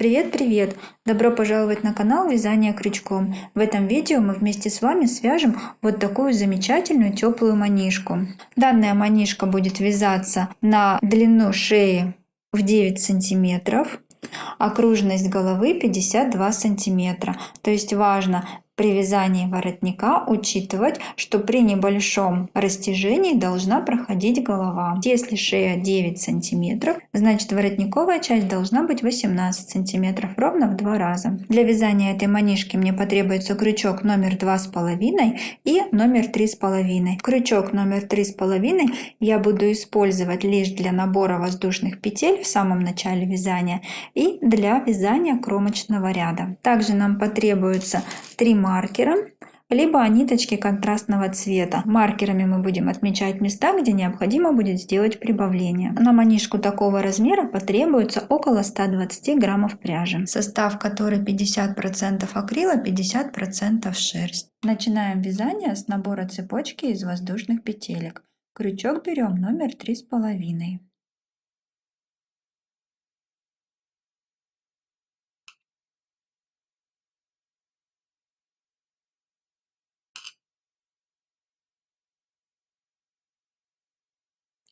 Привет! Добро пожаловать на канал Вязание крючком. В этом видео мы вместе с вами свяжем вот такую замечательную теплую манишку. Данная манишка будет вязаться на длину шеи в 9 сантиметров, окружность головы 52 сантиметра. То есть важно при вязании воротника учитывать, что при небольшом растяжении должна проходить голова. Если шея 9 сантиметров, значит воротниковая часть должна быть 18 сантиметров, ровно в 2 раза. Для вязания этой манишки мне потребуется крючок номер 2,5 и номер 3,5. Крючок номер 3,5 я буду использовать лишь для набора воздушных петель в самом начале вязания и для вязания кромочного ряда. Также нам потребуется 3 маркера, либо ниточки контрастного цвета. Маркерами мы будем отмечать места, где необходимо будет сделать прибавление. На манишку такого размера потребуется около 120 граммов пряжи. Состав которой 50% акрила, 50% шерсть. Начинаем вязание с набора цепочки из воздушных петелек. Крючок берем номер 3,5.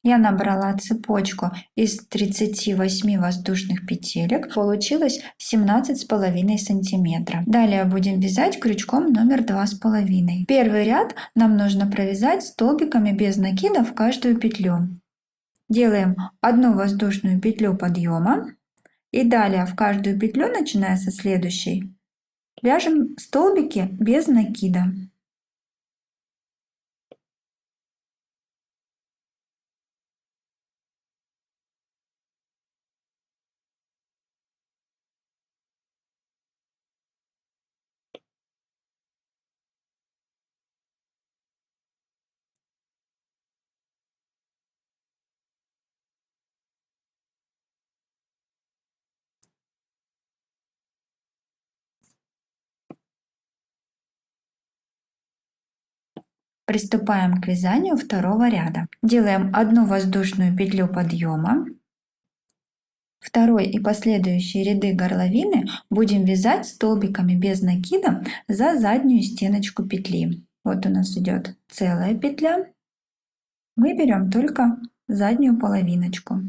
Я набрала цепочку из 38 воздушных петелек, получилось 17,5 сантиметра. Далее будем вязать крючком номер 2,5. Первый ряд нам нужно провязать столбиками без накида в каждую петлю. Делаем одну воздушную петлю подъема и далее в каждую петлю, начиная со следующей, вяжем столбики без накида. Приступаем к вязанию второго ряда. Делаем одну воздушную петлю подъема. Второй и последующие ряды горловины будем вязать столбиками без накида за заднюю стеночку петли. Вот у нас идет целая петля. Мы берем только заднюю половиночку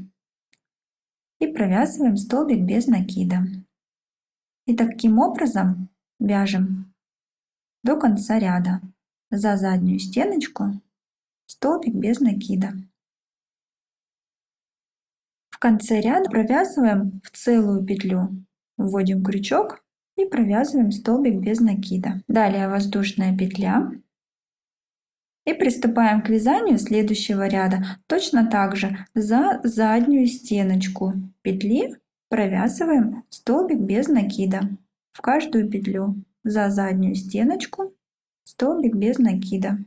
и провязываем столбик без накида. И таким образом вяжем до конца ряда. За заднюю стеночку столбик без накида. В конце ряда провязываем в целую петлю, вводим крючок и провязываем столбик без накида. Далее воздушная петля и приступаем к вязанию следующего ряда. Точно так же за заднюю стеночку петли провязываем столбик без накида в каждую петлю. За заднюю стеночку столбик без накида.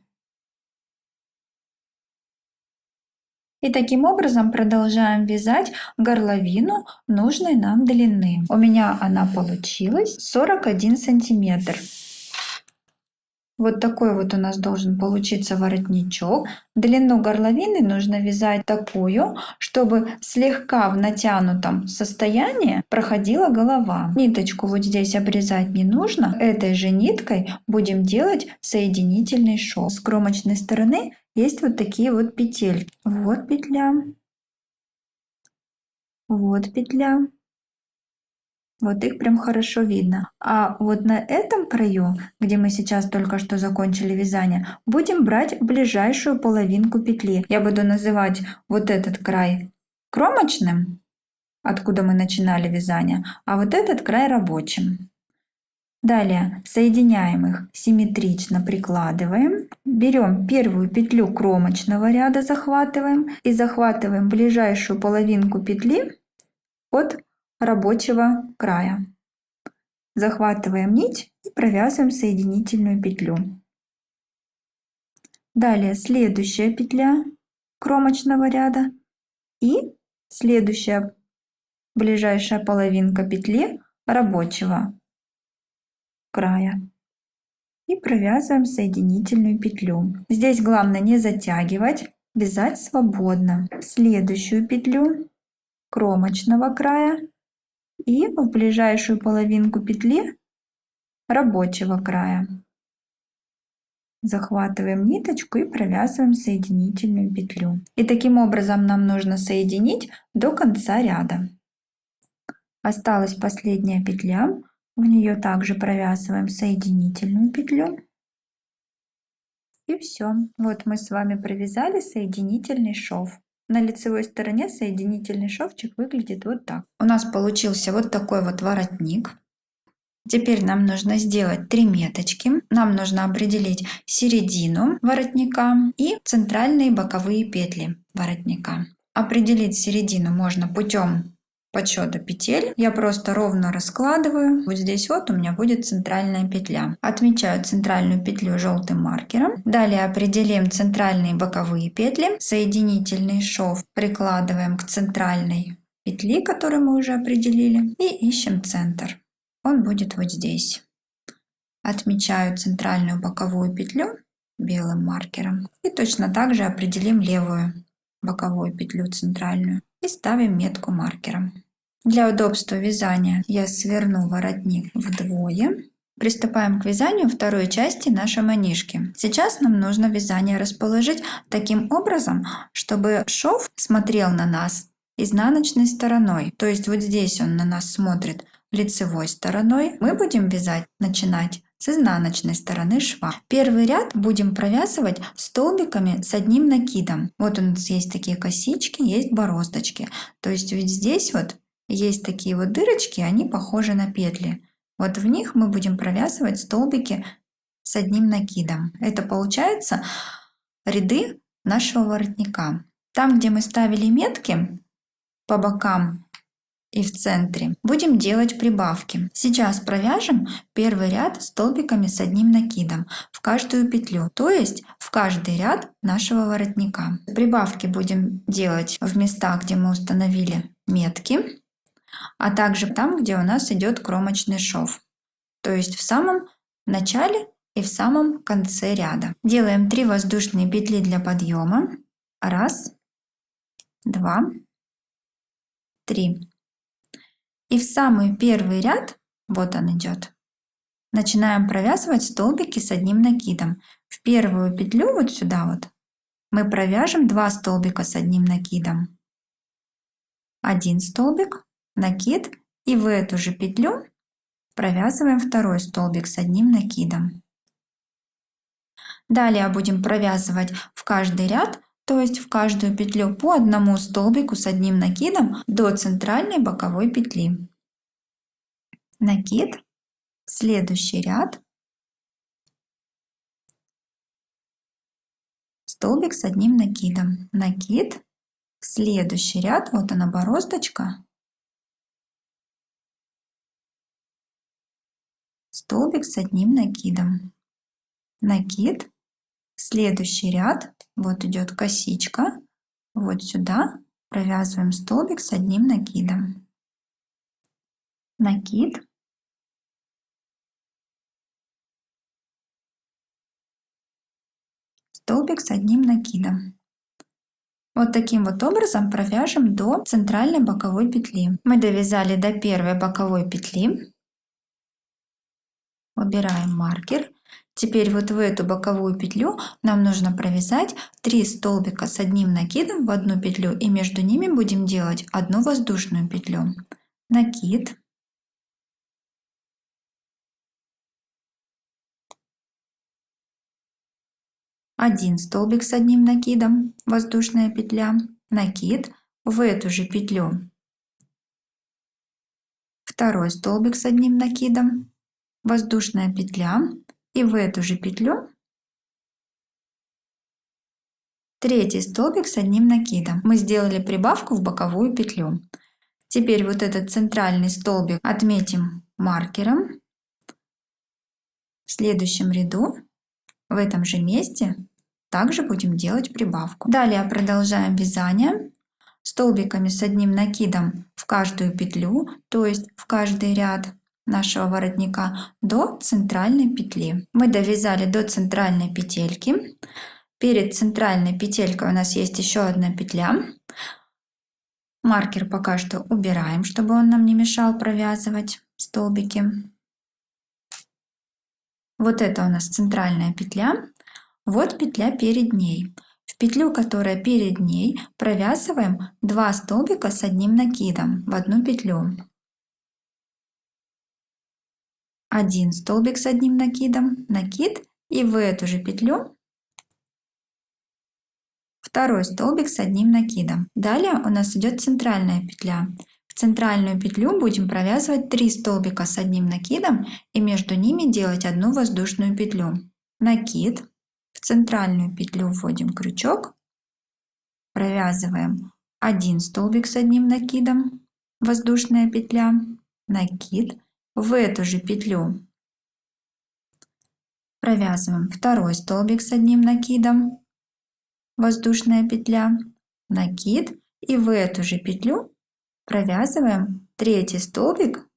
И таким образом продолжаем вязать горловину нужной нам длины. У меня она получилась 41 сантиметр. Вот такой вот у нас должен получиться воротничок. Длину горловины нужно вязать такую, чтобы слегка в натянутом состоянии проходила голова. Ниточку вот здесь обрезать не нужно. Этой же ниткой будем делать соединительный шов. С кромочной стороны есть вот такие вот петельки. Вот петля. Вот петля. Вот их прям хорошо видно. А вот на этом краю, где мы сейчас только что закончили вязание, будем брать ближайшую половинку петли. Я буду называть вот этот край кромочным, откуда мы начинали вязание, а вот этот край рабочим. Далее соединяем их симметрично, прикладываем. Берем первую петлю кромочного ряда, захватываем и захватываем ближайшую половинку петли от рабочего края. Захватываем нить и провязываем соединительную петлю. Далее следующая петля кромочного ряда и следующая ближайшая половинка петли рабочего края. И провязываем соединительную петлю. Здесь главное не затягивать, вязать свободно. Следующую петлю кромочного края и в ближайшую половинку петли рабочего края. Захватываем ниточку и провязываем соединительную петлю. И таким образом нам нужно соединить до конца ряда. Осталась последняя петля, в нее также провязываем соединительную петлю. И все. Вот мы с вами провязали соединительный шов. На лицевой стороне соединительный шовчик выглядит вот так. У нас получился вот такой вот воротник. Теперь нам нужно сделать 3 меточки. Нам нужно определить середину воротника и центральные боковые петли воротника. Определить середину можно путем подсчета петель. Я просто ровно раскладываю. Вот здесь вот у меня будет центральная петля. Отмечаю центральную петлю желтым маркером. Далее определим центральные боковые петли. Соединительный шов прикладываем к центральной петли, которую мы уже определили, и ищем центр. Он будет вот здесь. Отмечаю центральную боковую петлю белым маркером. И точно так же определим левую боковую петлю центральную. И ставим метку маркером. Для удобства вязания я сверну воротник вдвое. Приступаем к вязанию второй части нашей манишки. Сейчас нам нужно вязание расположить таким образом, чтобы шов смотрел на нас изнаночной стороной. То есть вот здесь он на нас смотрит лицевой стороной. Мы будем начинать с изнаночной стороны шва. Первый ряд будем провязывать столбиками с одним накидом. Вот у нас есть такие косички, есть бороздочки. То есть ведь здесь вот есть такие вот дырочки, они похожи на петли. Вот в них мы будем провязывать столбики с одним накидом. Это получается ряды нашего воротника. Там, где мы ставили метки по бокам и в центре, будем делать прибавки. Сейчас провяжем первый ряд столбиками с одним накидом в каждую петлю, то есть в каждый ряд нашего воротника. Прибавки будем делать в местах, где мы установили метки, а также там, где у нас идет кромочный шов, то есть в самом начале и в самом конце ряда. Делаем 3 воздушные петли для подъема. 1, 2, 3. И в самый первый ряд, вот он идет, начинаем провязывать столбики с одним накидом. В первую петлю вот сюда вот мы провяжем 2 столбика с одним накидом. 1 столбик, накид, и в эту же петлю провязываем второй столбик с одним накидом. Далее будем провязывать в каждый ряд, то есть в каждую петлю по одному столбику с одним накидом до центральной боковой петли. Накид, следующий ряд, столбик с одним накидом, накид, следующий ряд, вот она бороздочка, столбик с одним накидом, накид, следующий ряд, вот идет косичка, вот сюда провязываем столбик с одним накидом, накид, столбик с одним накидом. Вот таким вот образом провяжем до центральной боковой петли. Мы довязали до первой боковой петли. Убираем маркер. Теперь вот в эту боковую петлю нам нужно провязать 3 столбика с одним накидом в одну петлю, и между ними будем делать одну воздушную петлю. Накид. Один столбик с одним накидом, воздушная петля, накид, в эту же петлю второй столбик с одним накидом, воздушная петля, и в эту же петлю третий столбик с одним накидом. Мы сделали прибавку в боковую петлю. Теперь вот этот центральный столбик отметим маркером. В следующем ряду в этом же месте также будем делать прибавку. Далее продолжаем вязание столбиками с одним накидом в каждую петлю, то есть в каждый ряд нашего воротника до центральной петли. Мы довязали до центральной петельки. Перед центральной петелькой у нас есть еще одна петля. Маркер пока что убираем, чтобы он нам не мешал провязывать столбики. Вот это у нас центральная петля. Вот петля перед ней. В петлю, которая перед ней, провязываем 2 столбика с одним накидом в одну петлю. 1 столбик с одним накидом, накид, и в эту же петлю 2 столбик с одним накидом. Далее у нас идет центральная петля. В центральную петлю будем провязывать 3 столбика с одним накидом и между ними делать одну воздушную петлю. Накид. В центральную петлю вводим крючок, провязываем 1 столбик с одним накидом, воздушная петля, накид, в эту же петлю провязываем 2 столбик с одним накидом, воздушная петля, накид, и в эту же петлю провязываем 3 столбик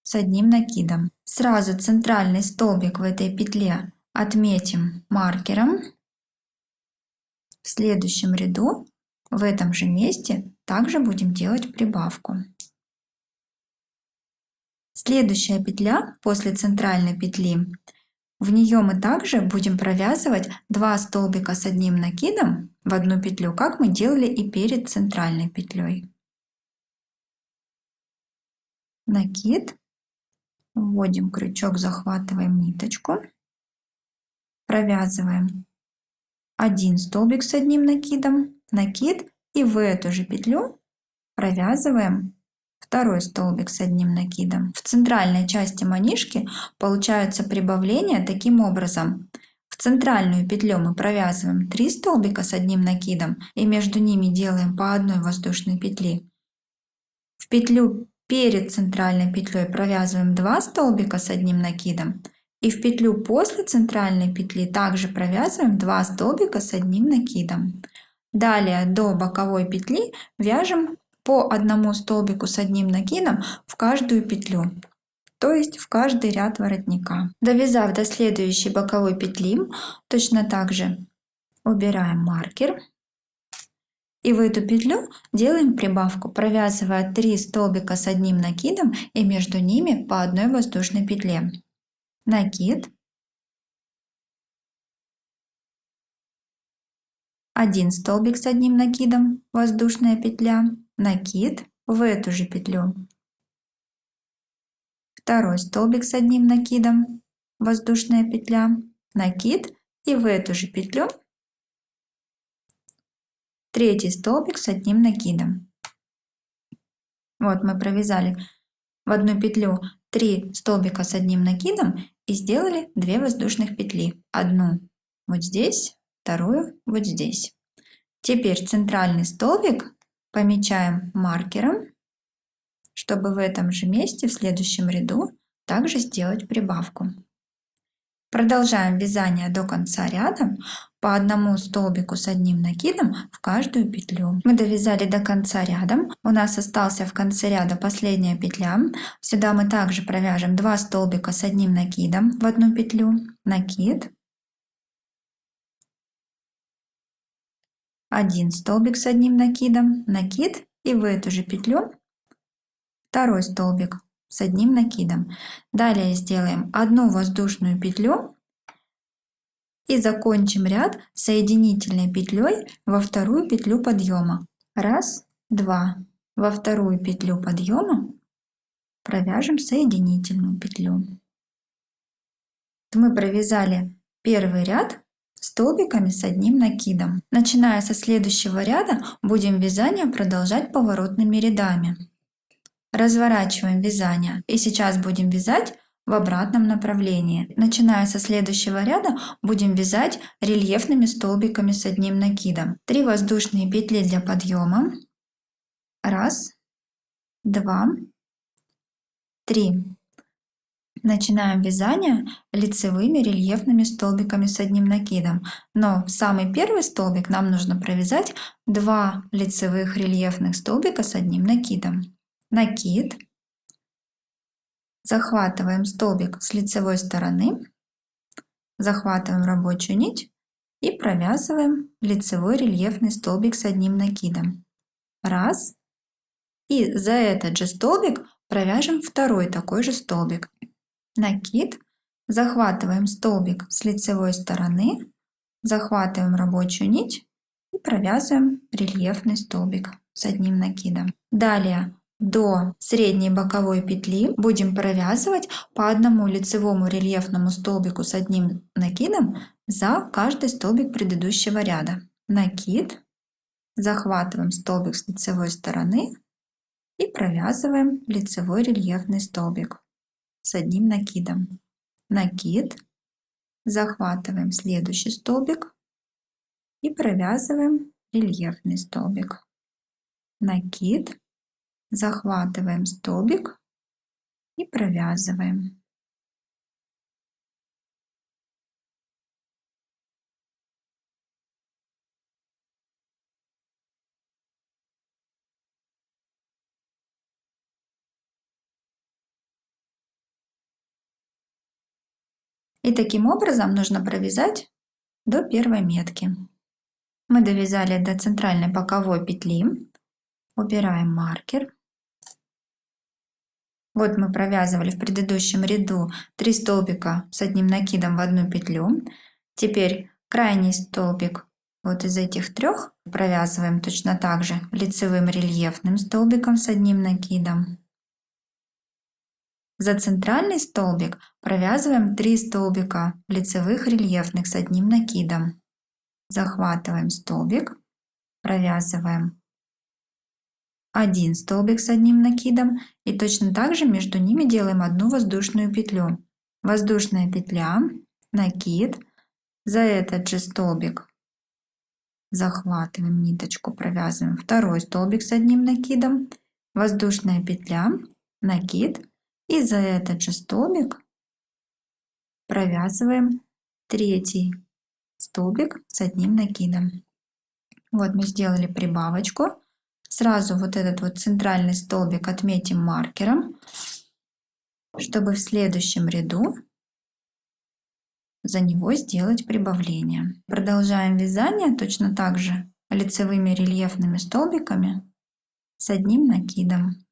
с одним накидом. Сразу центральный столбик в этой петле отметим маркером. В следующем ряду в этом же месте также будем делать прибавку. Следующая петля после центральной петли, в нее мы также будем провязывать 2 столбика с одним накидом в одну петлю, как мы делали и перед центральной петлей. Накид, вводим крючок, захватываем ниточку, провязываем 1 столбик с одним накидом, накид, и в эту же петлю провязываем 2 столбик с одним накидом. В центральной части манишки получаются прибавления таким образом. В центральную петлю мы провязываем 3 столбика с одним накидом и между ними делаем по одной воздушной петли. В петлю перед центральной петлей провязываем 2 столбика с одним накидом. И в петлю после центральной петли также провязываем 2 столбика с одним накидом. Далее до боковой петли вяжем по 1 столбику с одним накидом в каждую петлю, то есть в каждый ряд воротника. Довязав до следующей боковой петли, точно так же убираем маркер. И в эту петлю делаем прибавку, провязывая 3 столбика с одним накидом и между ними по одной воздушной петле. Накид, 1 столбик с одним накидом, воздушная петля, накид, в эту же петлю, 2 столбик с одним накидом, воздушная петля, накид, и в эту же петлю 3 столбик с одним накидом. Вот мы провязали в одну петлю 3 столбика с одним накидом и сделали 2 воздушных петли. Одну вот здесь, вторую вот здесь. Теперь центральный столбик помечаем маркером, чтобы в этом же месте в следующем ряду также сделать прибавку. Продолжаем вязание до конца ряда по 1 столбику с одним накидом в каждую петлю. Мы довязали до конца ряда. У нас остался в конце ряда последняя петля. Сюда мы также провяжем 2 столбика с одним накидом в одну петлю, накид, 1 столбик с одним накидом, накид, и в эту же петлю 2 столбик с одним накидом. Далее сделаем 1 воздушную петлю и закончим ряд соединительной петлей во 2 петлю подъема. 1, 2. Во 2 петлю подъема провяжем соединительную петлю. Мы провязали первый ряд столбиками с одним накидом. Начиная со следующего ряда будем вязание продолжать поворотными рядами. Разворачиваем вязание и сейчас будем вязать в обратном направлении. Начиная со следующего ряда будем вязать рельефными столбиками с одним накидом. 3 воздушные петли для подъема. 1, 2, 3. Начинаем вязание лицевыми рельефными столбиками с одним накидом. Но в самый первый столбик нам нужно провязать 2 лицевых рельефных столбика с одним накидом. Накид. Захватываем столбик с лицевой стороны, захватываем рабочую нить и провязываем лицевой рельефный столбик с одним накидом. 1, И за этот же столбик провяжем второй такой же столбик. Накид, захватываем столбик с лицевой стороны, захватываем рабочую нить и провязываем рельефный столбик с одним накидом. Далее до средней боковой петли будем провязывать по одному лицевому рельефному столбику с одним накидом за каждый столбик предыдущего ряда. Накид, захватываем столбик с лицевой стороны и провязываем лицевой рельефный столбик с одним накидом. Накид, захватываем следующий столбик и провязываем рельефный столбик. Накид, захватываем столбик и провязываем. И таким образом нужно провязать до первой метки. Мы довязали до центральной боковой петли. Убираем маркер. Вот мы провязывали в предыдущем ряду 3 столбика с одним накидом в одну петлю. Теперь крайний столбик вот из этих 3 провязываем точно так же лицевым рельефным столбиком с одним накидом. За центральный столбик провязываем 3 столбика лицевых рельефных с одним накидом. Захватываем столбик, провязываем 1 столбик с одним накидом и точно так же между ними делаем одну воздушную петлю. Воздушная петля, накид, за этот же столбик захватываем ниточку, провязываем 2 столбик с одним накидом, воздушная петля, накид и за этот же столбик провязываем 3 столбик с одним накидом. Вот мы сделали прибавочку. Сразу вот этот вот центральный столбик отметим маркером, чтобы в следующем ряду за него сделать прибавление. Продолжаем вязание точно так же лицевыми рельефными столбиками с одним накидом.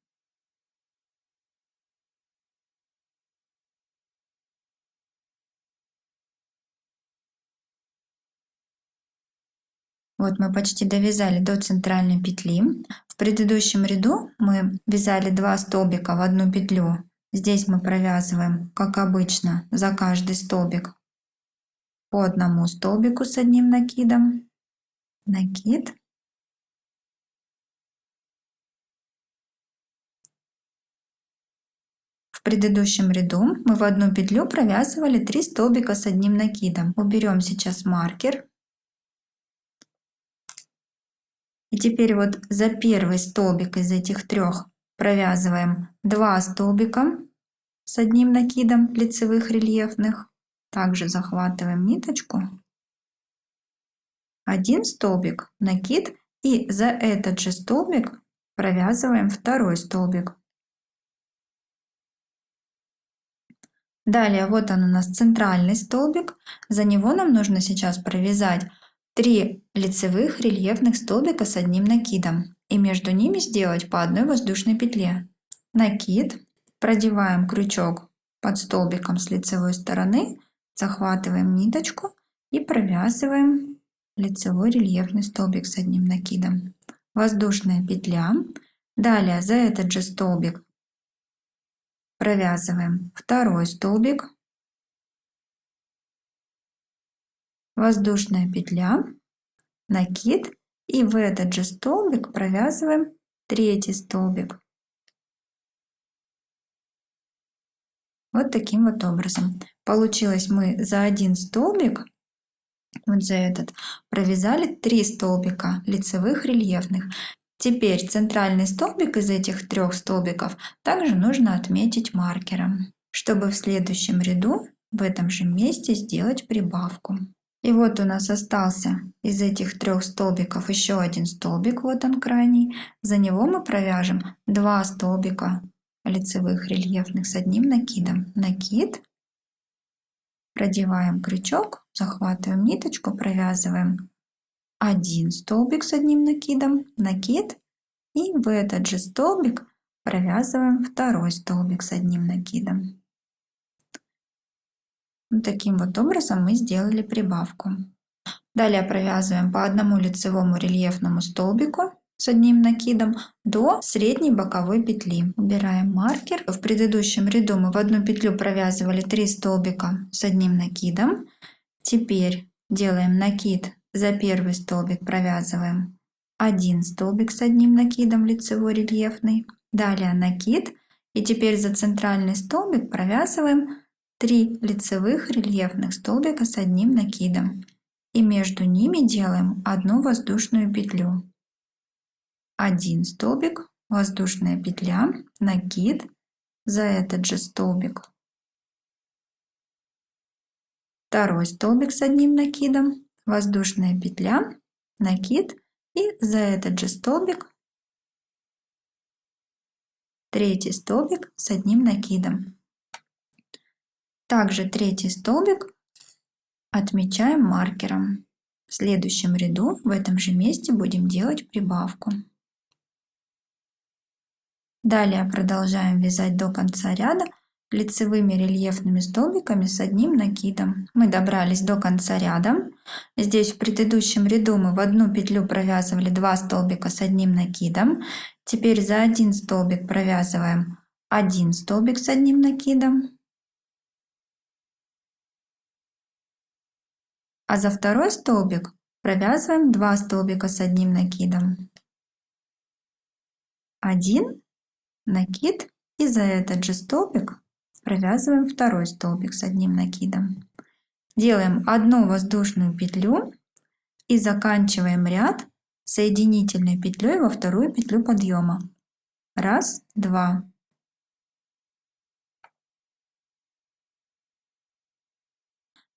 Вот мы почти довязали до центральной петли. В предыдущем ряду мы вязали 2 столбика в одну петлю. Здесь мы провязываем, как обычно, за каждый столбик по одному столбику с одним накидом. Накид. В предыдущем ряду мы в одну петлю провязывали 3 столбика с одним накидом. Уберем сейчас маркер. И теперь вот за первый столбик из этих 3 провязываем 2 столбика с одним накидом лицевых рельефных. Также захватываем ниточку. 1 столбик, накид, и за этот же столбик провязываем 2 столбик. Далее вот он у нас центральный столбик. За него нам нужно сейчас провязать 3 лицевых рельефных столбика с одним накидом и между ними сделать по одной воздушной петле. Накид, продеваем крючок под столбиком с лицевой стороны, захватываем ниточку и провязываем лицевой рельефный столбик с одним накидом. Воздушная петля. Далее за этот же столбик провязываем 2 столбик, воздушная петля, накид и в этот же столбик провязываем 3 столбик. Вот таким вот образом. Получилось, мы за 1 столбик, вот за этот, провязали 3 столбика лицевых рельефных. Теперь центральный столбик из этих 3 столбиков также нужно отметить маркером, чтобы в следующем ряду в этом же месте сделать прибавку. И вот у нас остался из этих 3 столбиков еще 1 столбик, вот он крайний. За него мы провяжем 2 столбика лицевых рельефных с одним накидом. Накид, продеваем крючок, захватываем ниточку, провязываем 1 столбик с одним накидом, накид И в этот же столбик провязываем второй столбик с одним накидом. Вот таким вот образом мы сделали прибавку. Далее провязываем по одному лицевому рельефному столбику с одним накидом до средней боковой петли. Убираем маркер. В предыдущем ряду мы в одну петлю провязывали 3 столбика с одним накидом. Теперь делаем накид, за первый столбик провязываем 1 столбик с одним накидом лицевой рельефный. Далее накид. И теперь за центральный столбик провязываем 3 лицевых рельефных столбика с одним накидом. И между ними делаем одну воздушную петлю. 1 столбик, воздушная петля, накид, за этот же столбик второй столбик с одним накидом, воздушная петля, накид и за этот же столбик третий столбик с одним накидом. Также третий столбик отмечаем маркером. В следующем ряду в этом же месте будем делать прибавку. Далее продолжаем вязать до конца ряда лицевыми рельефными столбиками с одним накидом. Мы добрались до конца ряда. Здесь в предыдущем ряду мы в одну петлю провязывали 2 столбика с одним накидом. Теперь за один столбик провязываем 1 столбик с одним накидом. А за второй столбик провязываем 2 столбика с одним накидом. 1 накид и за этот же столбик провязываем второй столбик с одним накидом. Делаем одну воздушную петлю и заканчиваем ряд соединительной петлей во вторую петлю подъема. 1, 2.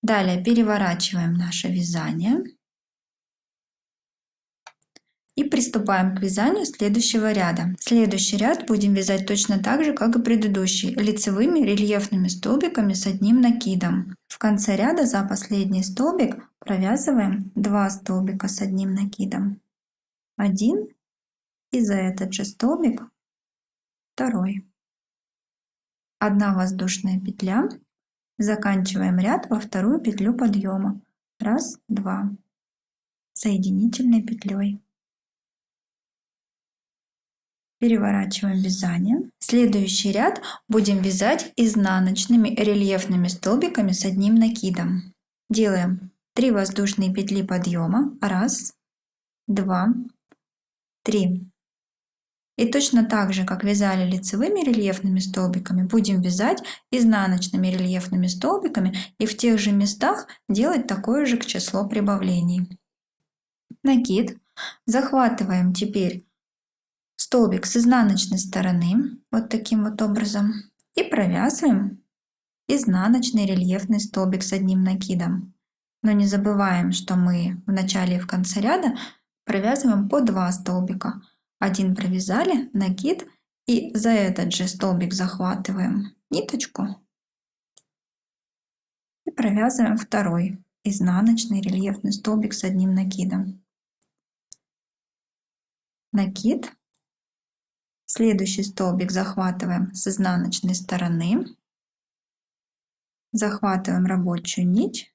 Далее переворачиваем наше вязание и приступаем к вязанию следующего ряда. Следующий ряд будем вязать точно так же, как и предыдущий, лицевыми рельефными столбиками с одним накидом. В конце ряда за последний столбик провязываем 2 столбика с одним накидом. 1 и за этот же столбик второй. 1 воздушная петля. Заканчиваем ряд во вторую петлю подъема. 1, 2. Соединительной петлей. Переворачиваем вязание. Следующий ряд будем вязать изнаночными рельефными столбиками с одним накидом. Делаем 3 воздушные петли подъема. 1, 2, 3. И точно так же, как вязали лицевыми рельефными столбиками, будем вязать изнаночными рельефными столбиками и в тех же местах делать такое же число прибавлений. Накид. Захватываем теперь столбик с изнаночной стороны, вот таким вот образом, и провязываем изнаночный рельефный столбик с одним накидом. Но не забываем, что мы в начале и в конце ряда провязываем по 2 столбика. 1 провязали, накид, и за этот же столбик захватываем ниточку и провязываем второй изнаночный рельефный столбик с одним накидом. Накид. Следующий столбик захватываем с изнаночной стороны, захватываем рабочую нить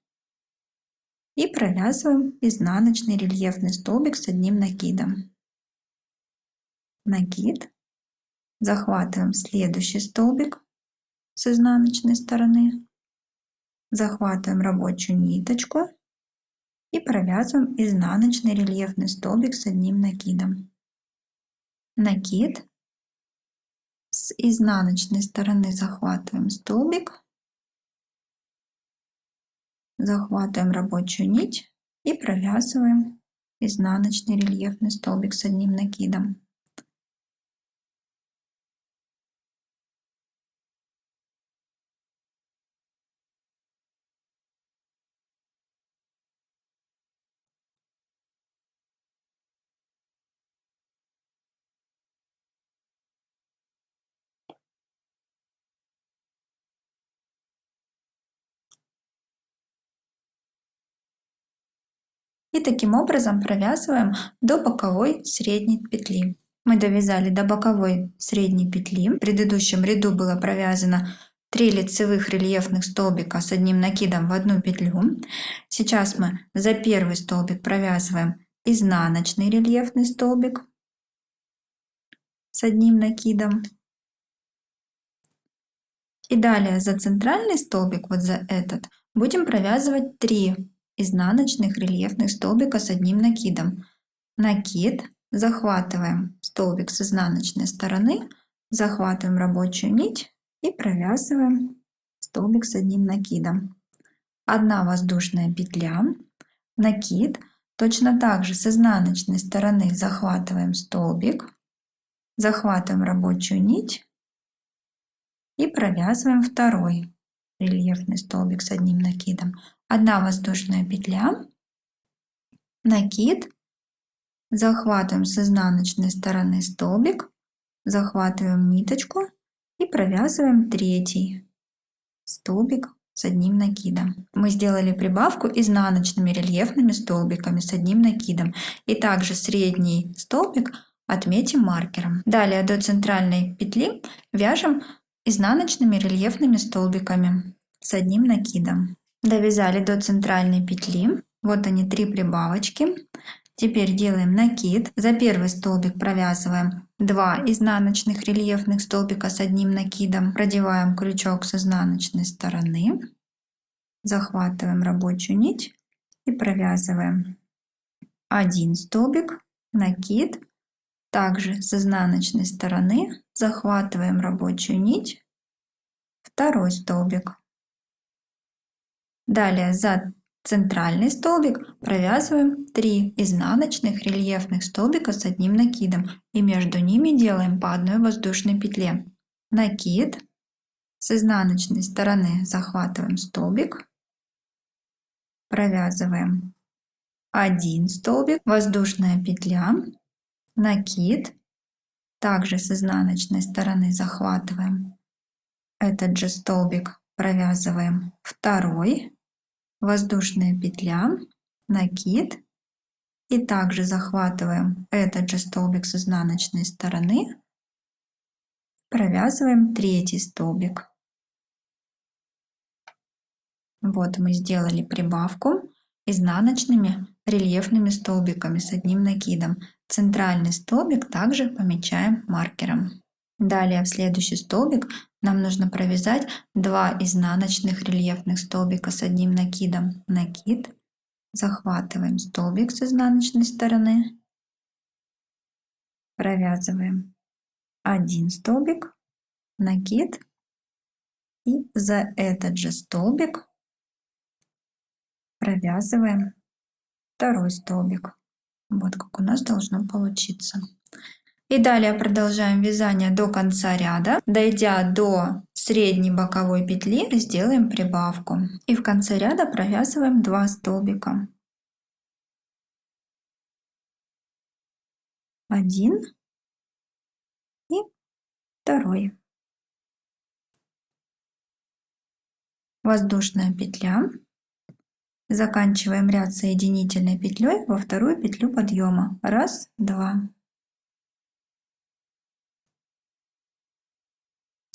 и провязываем изнаночный рельефный столбик с одним накидом. Накид, захватываем следующий столбик с изнаночной стороны, захватываем рабочую ниточку и провязываем изнаночный рельефный столбик с одним накидом. Накид, с изнаночной стороны захватываем столбик, захватываем рабочую нить и провязываем изнаночный рельефный столбик с одним накидом. И таким образом провязываем до боковой средней петли. Мы довязали до боковой средней петли. В предыдущем ряду было провязано 3 лицевых рельефных столбика с одним накидом в одну петлю. Сейчас мы за первый столбик провязываем изнаночный рельефный столбик с одним накидом. И далее за центральный столбик, вот за этот, будем провязывать 3 изнаночных рельефных столбика с одним накидом. Накид, захватываем столбик с изнаночной стороны, захватываем рабочую нить и провязываем столбик с одним накидом. Одна воздушная петля, накид, точно так же с изнаночной стороны захватываем столбик, захватываем рабочую нить и провязываем второй рельефный столбик с одним накидом. Одна воздушная петля, накид, захватываем с изнаночной стороны столбик, захватываем ниточку и провязываем третий столбик с одним накидом. Мы сделали прибавку изнаночными рельефными столбиками с одним накидом. И также средний столбик отметим маркером. Далее до центральной петли вяжем изнаночными рельефными столбиками с одним накидом. Довязали до центральной петли. Вот они, 3 прибавочки. Теперь делаем накид. За первый столбик провязываем 2 изнаночных рельефных столбика с одним накидом. Продеваем крючок с изнаночной стороны. Захватываем рабочую нить и провязываем 1 столбик, накид. Также с изнаночной стороны захватываем рабочую нить, второй столбик. Далее за центральный столбик провязываем 3 изнаночных рельефных столбика с одним накидом и между ними делаем по одной воздушной петле. Накид, с изнаночной стороны захватываем столбик, провязываем 1 столбик, воздушная петля, накид, также с изнаночной стороны захватываем этот же столбик, провязываем второй, воздушная петля, накид и также захватываем этот же столбик с изнаночной стороны, провязываем третий столбик. Вот мы сделали прибавку изнаночными рельефными столбиками с одним накидом. Центральный столбик также помечаем маркером. Далее в следующий столбик нам нужно провязать 2 изнаночных рельефных столбика с одним накидом. Накид, захватываем столбик с изнаночной стороны, провязываем 1 столбик, накид и за этот же столбик провязываем второй столбик. Вот как у нас должно получиться. И далее продолжаем вязание до конца ряда. Дойдя до средней боковой петли, сделаем прибавку. И в конце ряда провязываем 2 столбика. 1 и 2. Воздушная петля. Заканчиваем ряд соединительной петлей во вторую петлю подъема. 1, 2.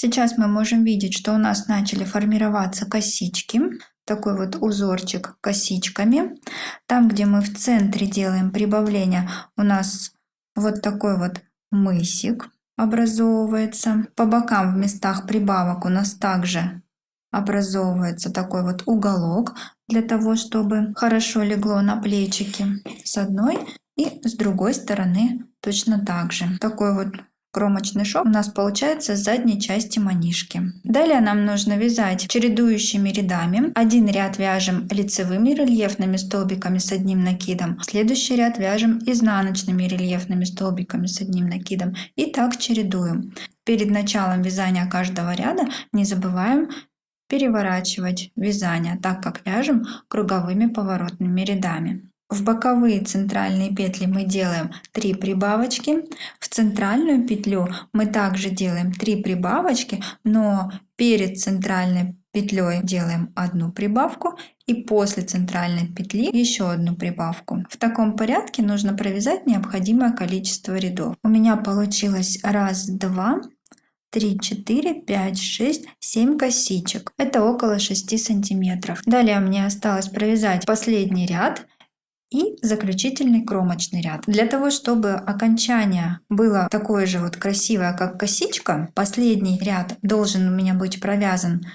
Сейчас мы можем видеть, что у нас начали формироваться косички. Такой вот узорчик косичками. Там, где мы в центре делаем прибавление, у нас вот такой вот мысик образовывается. По бокам в местах прибавок у нас также образовывается такой вот уголок, для того, чтобы хорошо легло на плечики с одной и с другой стороны точно так же. Такой вот кромочный шов у нас получается с задней части манишки. Далее нам нужно вязать чередующими рядами. Один ряд вяжем лицевыми рельефными столбиками с одним накидом. Следующий ряд вяжем изнаночными рельефными столбиками с одним накидом. И так чередуем. Перед началом вязания каждого ряда не забываем переворачивать вязание, так как вяжем круговыми поворотными рядами. В боковые центральные петли мы делаем 3 прибавочки. В центральную петлю мы также делаем 3 прибавочки, но перед центральной петлей делаем одну прибавку и после центральной петли еще одну прибавку. В таком порядке нужно провязать необходимое количество рядов. У меня получилось 1, 2, 3, 4, 5, 6, 7 косичек. Это около 6 сантиметров. Далее мне осталось провязать последний ряд и заключительный кромочный ряд. Для того, чтобы окончание было такое же вот красивое, как косичка, последний ряд должен у меня быть провязан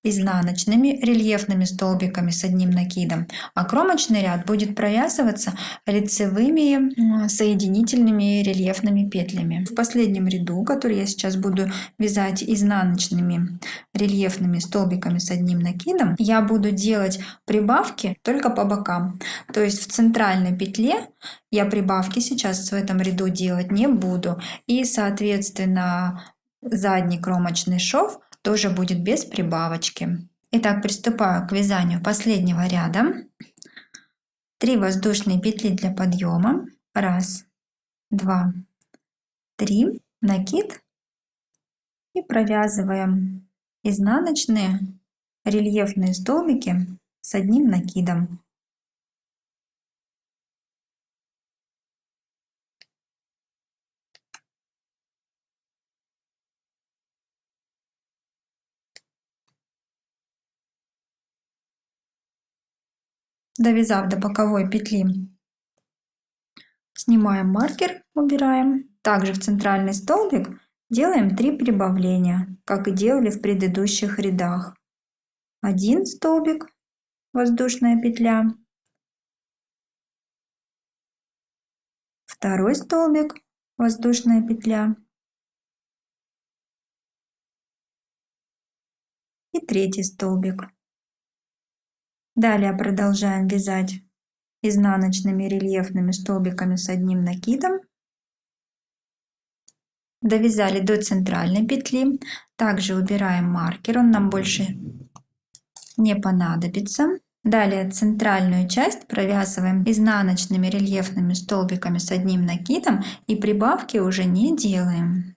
изнаночными рельефными столбиками с одним накидом, а кромочный ряд будет провязываться лицевыми соединительными рельефными петлями. В последнем ряду, который я сейчас буду вязать изнаночными рельефными столбиками с одним накидом, я буду делать прибавки только по бокам. То есть в центральной петле я прибавки сейчас в этом ряду делать не буду. И, соответственно, задний кромочный шов тоже будет без прибавочки. Итак, приступаю к вязанию последнего ряда. 3 воздушные петли для подъема. 1, 2, 3. Накид. И провязываем изнаночные рельефные столбики с одним накидом. Довязав до боковой петли, снимаем маркер, убираем. Также в центральный столбик делаем 3 прибавления, как и делали в предыдущих рядах. 1 столбик, воздушная петля, 2 столбик, воздушная петля и 3 столбик. Далее продолжаем вязать изнаночными рельефными столбиками с одним накидом. Довязали до центральной петли. Также убираем маркер, он нам больше не понадобится. Далее центральную часть провязываем изнаночными рельефными столбиками с одним накидом и прибавки уже не делаем.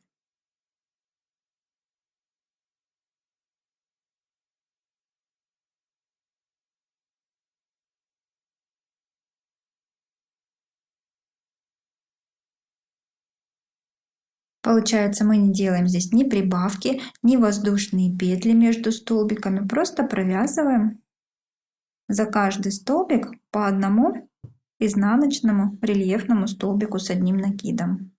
Получается, мы не делаем здесь ни прибавки, ни воздушные петли между столбиками, просто провязываем за каждый столбик по одному изнаночному рельефному столбику с одним накидом.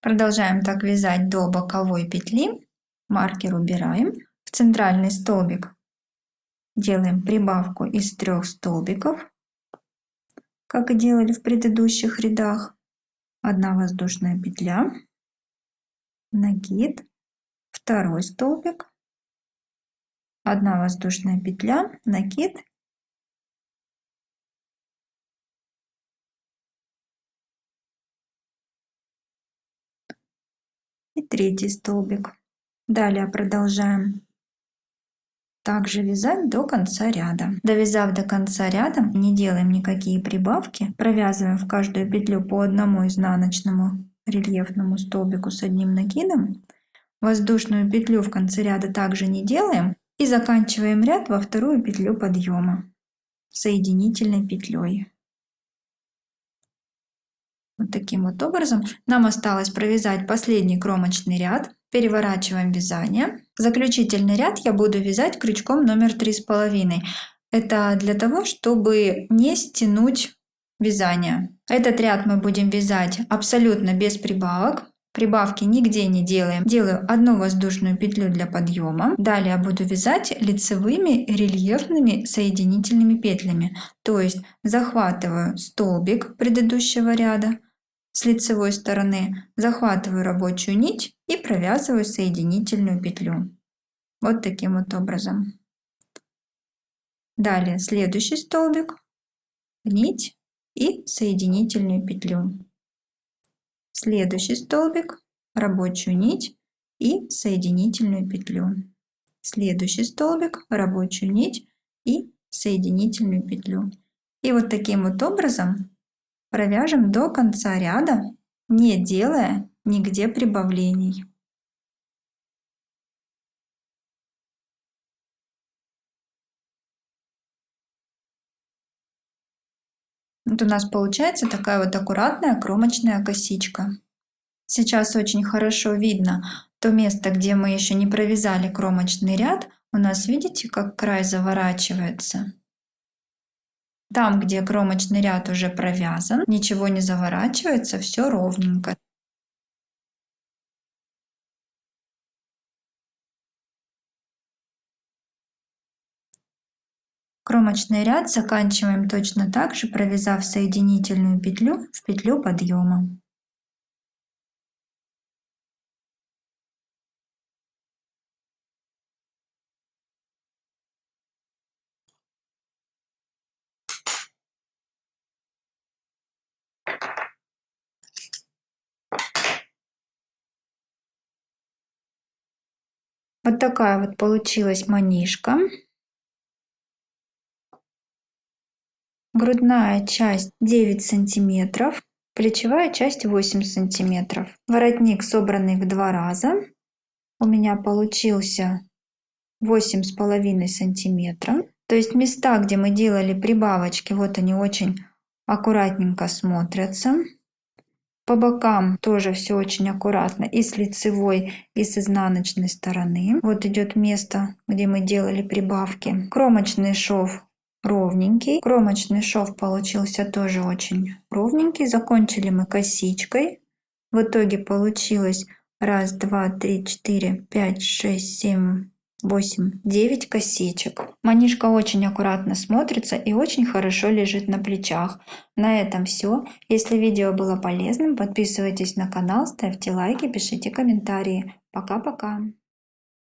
Продолжаем так вязать до боковой петли. Маркер убираем. В центральный столбик делаем прибавку из 3 столбиков, как и делали в предыдущих рядах. 1 воздушная петля, накид, 2 столбик, 1 воздушная петля, накид и 3 столбик. Далее продолжаем также вязать до конца ряда. Довязав до конца ряда, не делаем никакие прибавки, провязываем в каждую петлю по одному изнаночному рельефному столбику с одним накидом. Воздушную петлю в конце ряда также не делаем и заканчиваем ряд во 2 петлю подъема соединительной петлей. Вот таким вот образом нам осталось провязать последний кромочный ряд. Переворачиваем вязание. Заключительный ряд я буду вязать крючком номер 3,5. Это для того, чтобы не стянуть вязание. Этот ряд мы будем вязать абсолютно без прибавок. Прибавки нигде не делаем. Делаю 1 воздушную петлю для подъема. Далее буду вязать лицевыми рельефными соединительными петлями. То есть захватываю столбик предыдущего ряда с лицевой стороны, захватываю рабочую нить и провязываю соединительную петлю. Вот таким вот образом. Далее следующий столбик, нить и соединительную петлю. Следующий столбик, рабочую нить и соединительную петлю. Следующий столбик, рабочую нить и соединительную петлю. И вот таким вот образом провяжем до конца ряда, не делая нигде прибавлений. Вот у нас получается такая вот аккуратная кромочная косичка. Сейчас очень хорошо видно то место, где мы еще не провязали кромочный ряд. У нас, видите, как край заворачивается. Там, где кромочный ряд уже провязан, ничего не заворачивается, все ровненько. Кромочный ряд заканчиваем точно так же, провязав соединительную петлю в петлю подъема. Вот такая вот получилась манишка. Грудная часть 9 сантиметров, плечевая часть 8 сантиметров. Воротник собранный в 2 раза. У меня получился 8,5 сантиметра. То есть места, где мы делали прибавочки, вот они очень аккуратненько смотрятся. По бокам тоже все очень аккуратно и с лицевой, и с изнаночной стороны. Вот идет место, где мы делали прибавки. Кромочный шов ровненький. Кромочный шов получился тоже очень ровненький. Закончили мы косичкой. В итоге получилось 1, 2, 3, 4, 5, 6, 7, 8, 9 косичек. Манишка очень аккуратно смотрится и очень хорошо лежит на плечах. На этом все. Если видео было полезным, подписывайтесь на канал, ставьте лайки, пишите комментарии. Пока-пока.